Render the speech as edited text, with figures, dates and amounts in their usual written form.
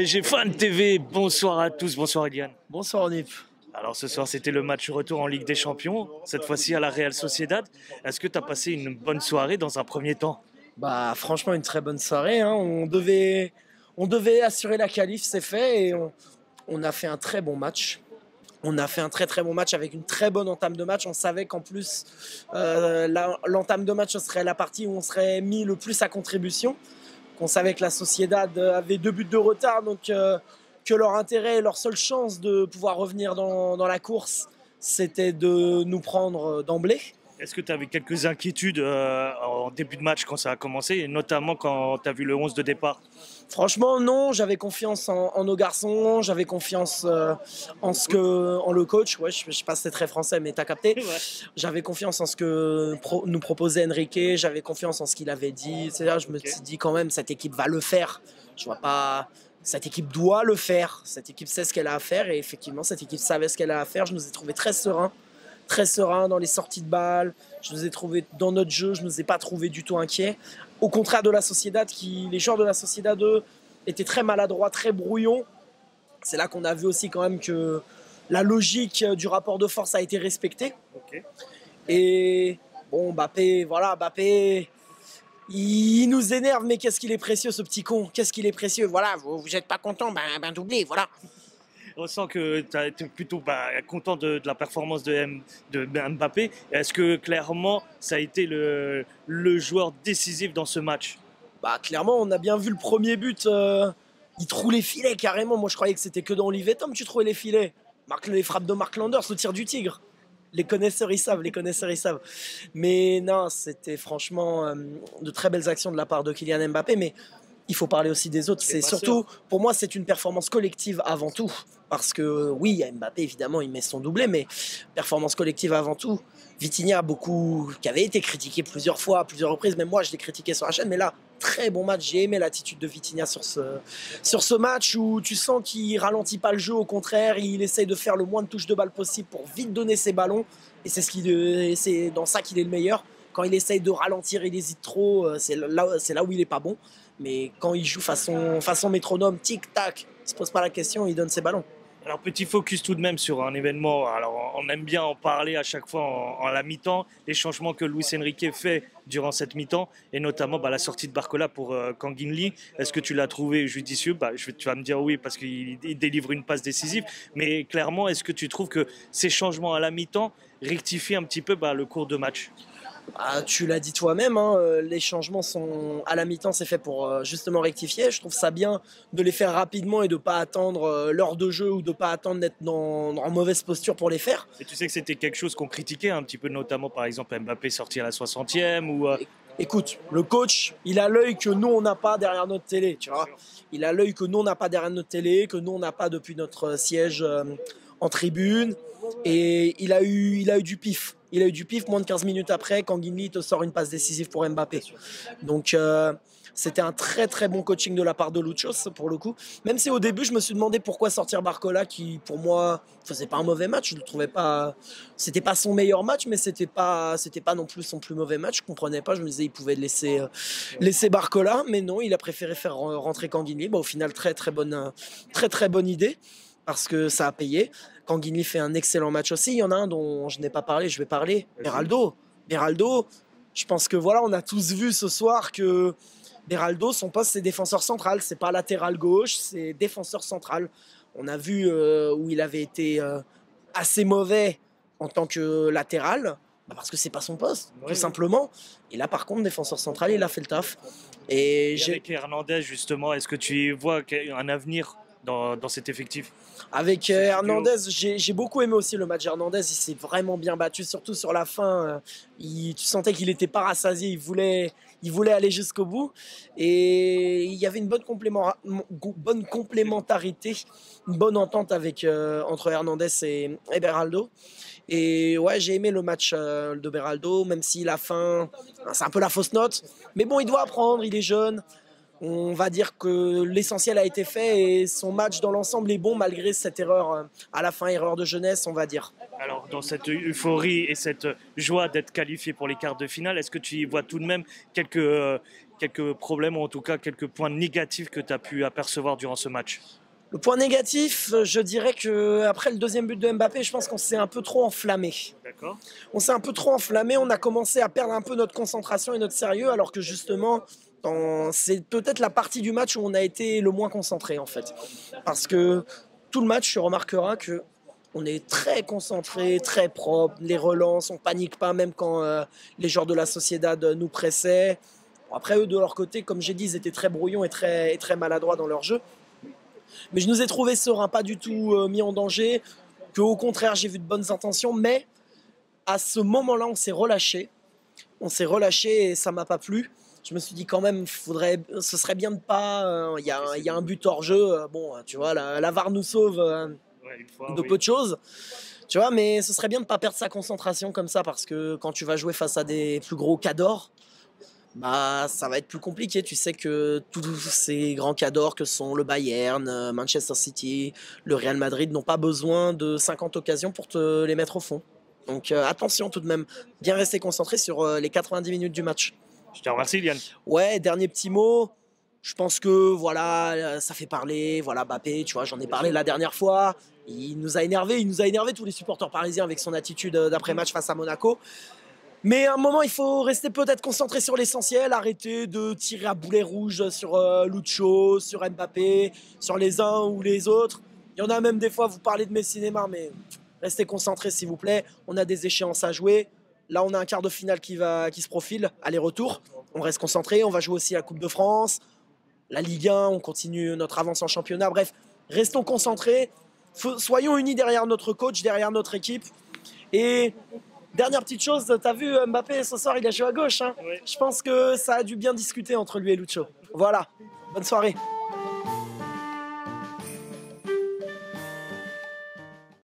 PSG Fan TV, bonsoir à tous, bonsoir Eliane. Bonsoir Nip. Alors ce soir c'était le match retour en Ligue des Champions, cette fois-ci à la Real Sociedad. Est-ce que tu as passé une bonne soirée dans un premier temps? Bah franchement une très bonne soirée, hein. On devait assurer la qualif, c'est fait et on a fait un très bon match. On a fait un très très bon match avec une très bonne entame de match. On savait qu'en plus l'entame de match ce serait la partie où on serait mis le plus à contribution. Qu'on savait que la Sociedad avait 2 buts de retard, donc que leur intérêt et leur seule chance de pouvoir revenir dans la course, c'était de nous prendre d'emblée. Est-ce que tu avais quelques inquiétudes en début de match quand ça a commencé, et notamment quand tu as vu le 11 de départ? Franchement, non, j'avais confiance en nos garçons, j'avais confiance en le coach. Ouais, je sais pas si c'est très français, mais t'as capté. Ouais. J'avais confiance en ce que nous proposait Enrique, j'avais confiance en ce qu'il avait dit. C'est-à-dire, je me suis dit quand même, cette équipe va le faire. Je vois pas. Cette équipe doit le faire. Cette équipe sait ce qu'elle a à faire et effectivement, cette équipe savait ce qu'elle a à faire. Je nous ai trouvé très serein dans les sorties de balles. Je nous ai trouvé dans notre jeu, je ne nous ai pas trouvé du tout inquiets. Au contraire de la Sociedad, les joueurs de la Sociedad, eux, étaient très maladroits, très brouillons. C'est là qu'on a vu aussi quand même que la logique du rapport de force a été respectée. Okay. Et bon, Mbappé, il nous énerve, mais qu'est-ce qu'il est précieux ce petit con. Qu'est-ce qu'il est précieux. Voilà, vous n'êtes pas content, ben doublez, voilà. On sent que tu es plutôt content de la performance de Mbappé. Est-ce que clairement ça a été le joueur décisif dans ce match? Bah clairement, on a bien vu le premier but. Il trouve les filets carrément. Moi je croyais que c'était que dans Olivier Tom tu trouvais les filets. Les frappes de Mark Landers, le tir du tigre. Les connaisseurs ils savent. Mais non, c'était franchement de très belles actions de la part de Kylian Mbappé. Mais il faut parler aussi des autres. C'est surtout, pour moi, c'est une performance collective avant tout. Parce que oui, Mbappé, évidemment, il met son doublé, mais performance collective avant tout. Vitinha, qui avait été critiqué plusieurs fois, à plusieurs reprises, même moi, je l'ai critiqué sur la chaîne, mais là, très bon match. J'ai aimé l'attitude de Vitinha sur ce match où tu sens qu'il ralentit pas le jeu, au contraire, il essaye de faire le moins de touches de balle possible pour vite donner ses ballons. Et c'est dans ça qu'il est le meilleur. Quand il essaye de ralentir, il hésite trop, c'est là où il est pas bon. Mais quand il joue façon métronome, tic-tac, il se pose pas la question, il donne ses ballons. Alors petit focus tout de même sur un événement, alors on aime bien en parler à chaque fois en la mi-temps, les changements que Luis Enrique fait durant cette mi-temps, et notamment la sortie de Barcola pour Kang-in Lee. Est-ce que tu l'as trouvé judicieux? Tu vas me dire oui parce qu'il délivre une passe décisive, mais clairement est-ce que tu trouves que ces changements à la mi-temps rectifient un petit peu le cours de match? Ah, tu l'as dit toi-même, hein, les changements sont à la mi-temps, c'est fait pour justement rectifier. Je trouve ça bien de les faire rapidement et de ne pas attendre l'heure de jeu ou de ne pas attendre d'être en mauvaise posture pour les faire. Et tu sais que c'était quelque chose qu'on critiquait un petit peu, notamment par exemple Mbappé sorti à la 60e ou... Écoute, le coach, il a l'œil que nous, on n'a pas derrière notre télé, tu vois. Il a l'œil que nous, on n'a pas derrière notre télé, que nous, on n'a pas depuis notre siège en tribune. Et il a eu du pif. Il a eu du pif moins de 15 minutes après quand Guinée te sort une passe décisive pour Mbappé. Donc c'était un très très bon coaching de la part de Luchos pour le coup. Même si au début je me suis demandé pourquoi sortir Barcola qui pour moi faisait pas un mauvais match. Je le trouvais pas, c'était pas son meilleur match, mais c'était pas non plus son plus mauvais match. Je comprenais pas. Je me disais il pouvait laisser Barcola, mais non, il a préféré faire rentrer Kanguinli. Au final très très bonne idée parce que ça a payé. Kanguinli fait un excellent match aussi. Il y en a un dont je n'ai pas parlé, je vais parler. Beraldo, je pense que voilà, on a tous vu ce soir que Beraldo, son poste, c'est défenseur central. C'est pas latéral gauche, c'est défenseur central. On a vu où il avait été assez mauvais en tant que latéral, parce que c'est pas son poste, tout simplement. Et là, par contre, défenseur central, il a fait le taf. Et avec Hernandez, justement, est-ce que tu vois un avenir dans cet effectif? Avec Hernandez, j'ai beaucoup aimé aussi le match. Hernandez, il s'est vraiment bien battu, surtout sur la fin. Tu sentais qu'il était pas rassasié, il voulait aller jusqu'au bout. Et il y avait une bonne complémentarité, une bonne entente entre Hernandez et Beraldo. Et ouais, j'ai aimé le match de Beraldo, même si la fin, c'est un peu la fausse note. Mais bon, il doit apprendre, il est jeune. On va dire que l'essentiel a été fait et son match dans l'ensemble est bon malgré cette erreur à la fin, erreur de jeunesse, on va dire. Alors, dans cette euphorie et cette joie d'être qualifié pour les quarts de finale, est-ce que tu y vois tout de même quelques problèmes ou en tout cas quelques points négatifs que tu as pu apercevoir durant ce match? Le point négatif, je dirais qu'après le deuxième but de Mbappé, je pense qu'on s'est un peu trop enflammé. D'accord. On s'est un peu trop enflammé, on a commencé à perdre un peu notre concentration et notre sérieux, alors que justement, c'est peut-être la partie du match où on a été le moins concentré en fait. Parce que tout le match, tu remarqueras que on est très concentré, très propre, les relances, on panique pas même quand les joueurs de la Sociedad nous pressaient. Bon, après eux de leur côté, comme j'ai dit, ils étaient très brouillons et très maladroits dans leur jeu. Mais je nous ai trouvé sereins, pas du tout mis en danger, que au contraire j'ai vu de bonnes intentions, mais à ce moment-là on s'est relâché. On s'est relâché et ça m'a pas plu. Je me suis dit quand même, ce serait bien de pas. Il y a un but hors jeu. Bon, tu vois, la VAR nous sauve de peu de choses. Tu vois, mais ce serait bien de ne pas perdre sa concentration comme ça parce que quand tu vas jouer face à des plus gros cadors, bah, ça va être plus compliqué. Tu sais que tous ces grands cadors que sont le Bayern, Manchester City, le Real Madrid n'ont pas besoin de 50 occasions pour te les mettre au fond. Donc attention tout de même, bien rester concentré sur les 90 minutes du match. Je te remercie, Liane. Ouais, dernier petit mot. Je pense que voilà, ça fait parler. Voilà, Mbappé, tu vois, j'en ai parlé la dernière fois. Il nous a énervé tous les supporters parisiens avec son attitude d'après-match face à Monaco. Mais à un moment, il faut rester peut-être concentré sur l'essentiel, arrêter de tirer à boulet rouge sur Lucho, sur Mbappé, sur les uns ou les autres. Il y en a même des fois, vous parlez de Messi, Neymar, mais restez concentrés s'il vous plaît. On a des échéances à jouer. Là, on a un quart de finale qui se profile, aller-retour. On reste concentré, on va jouer aussi la Coupe de France, la Ligue 1, on continue notre avance en championnat. Bref, restons concentrés, soyons unis derrière notre coach, derrière notre équipe. Et dernière petite chose, t'as vu Mbappé ce soir, il a joué à gauche. Hein. Oui. Je pense que ça a dû bien discuter entre lui et Lucho. Voilà, bonne soirée.